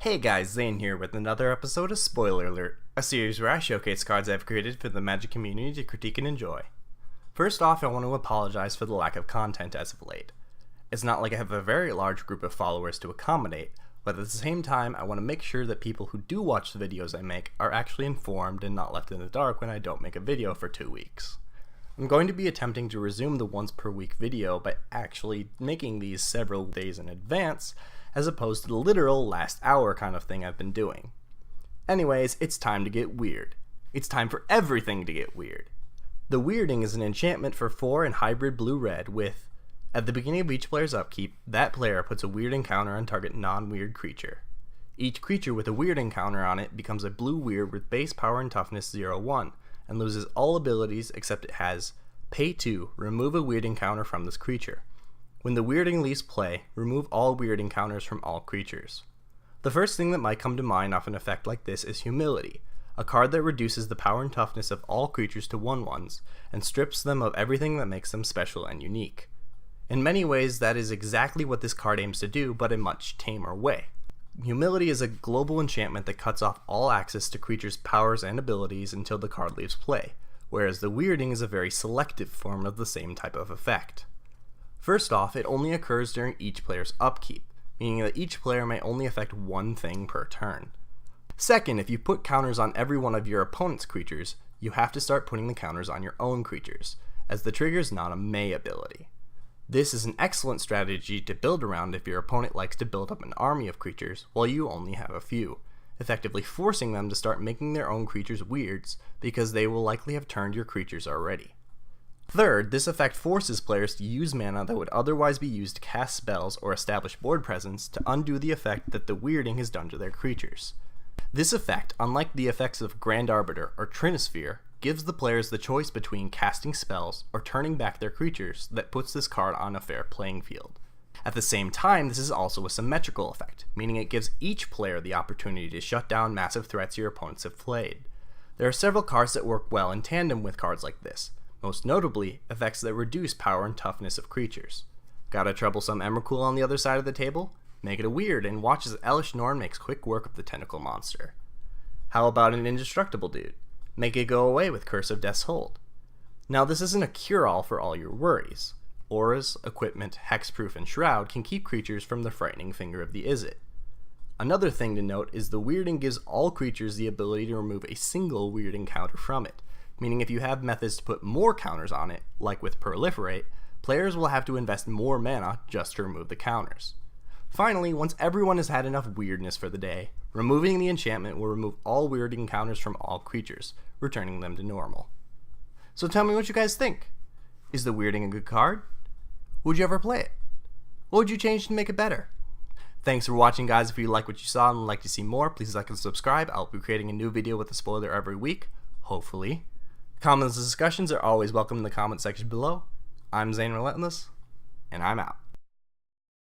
Hey guys, Zane here with another episode of Spoiler Alert, a series where I showcase cards I've created for the Magic community to critique and enjoy. First off, I want to apologize for the lack of content as of late. It's not like I have a very large group of followers to accommodate, but at the same time, I want to make sure that people who do watch the videos I make are actually informed and not left in the dark when I don't make a video for 2 weeks. I'm going to be attempting to resume the once per week video by actually making these several days in advance, as opposed to the literal last hour kind of thing I've been doing. Anyways, it's time to get weird. It's time for everything to get weird. The Weirding is an enchantment for 4 and hybrid blue-red with, at the beginning of each player's upkeep, that player puts a weird encounter on target non-weird creature. Each creature with a weird encounter on it becomes a blue weird with base power and toughness 0-1, and loses all abilities except it has pay 2, remove a weird encounter from this creature. When the Weirding leaves play, remove all weird encounters from all creatures. The first thing that might come to mind off an effect like this is Humility, a card that reduces the power and toughness of all creatures to 1/1s, and strips them of everything that makes them special and unique. In many ways, that is exactly what this card aims to do, but in a much tamer way. Humility is a global enchantment that cuts off all access to creatures' powers and abilities until the card leaves play, whereas the Weirding is a very selective form of the same type of effect. First off, it only occurs during each player's upkeep, meaning that each player may only affect one thing per turn. Second, if you put counters on every one of your opponent's creatures, you have to start putting the counters on your own creatures, as the trigger is not a May ability. This is an excellent strategy to build around if your opponent likes to build up an army of creatures while you only have a few, effectively forcing them to start making their own creatures weirds because they will likely have turned your creatures already. Third, this effect forces players to use mana that would otherwise be used to cast spells or establish board presence to undo the effect that the Weirding has done to their creatures. This effect, unlike the effects of Grand Arbiter or Trinisphere, gives the players the choice between casting spells or turning back their creatures that puts this card on a fair playing field. At the same time, this is also a symmetrical effect, meaning it gives each player the opportunity to shut down massive threats your opponents have played. There are several cards that work well in tandem with cards like this, most notably effects that reduce power and toughness of creatures. Got a troublesome Emrakul on the other side of the table? Make it a weird and watch as Elesh Norn makes quick work of the tentacle monster. How about an indestructible dude? Make it go away with Curse of Death's Hold. Now this isn't a cure-all for all your worries. Auras, Equipment, Hexproof, and Shroud can keep creatures from the frightening finger of the Izzet. Another thing to note is the Weirding gives all creatures the ability to remove a single weird encounter from it, meaning if you have methods to put more counters on it, like with Proliferate, players will have to invest more mana just to remove the counters. Finally, once everyone has had enough weirdness for the day, removing the enchantment will remove all weird encounters from all creatures, returning them to normal. So tell me what you guys think. Is the Weirding a good card? Would you ever play it? What would you change to make it better? Thanks for watching, guys. If you like what you saw and would like to see more, please like and subscribe. I'll be creating a new video with a spoiler every week, hopefully. Comments and discussions are always welcome in the comment section below. I'm XaneRelentless, and I'm out.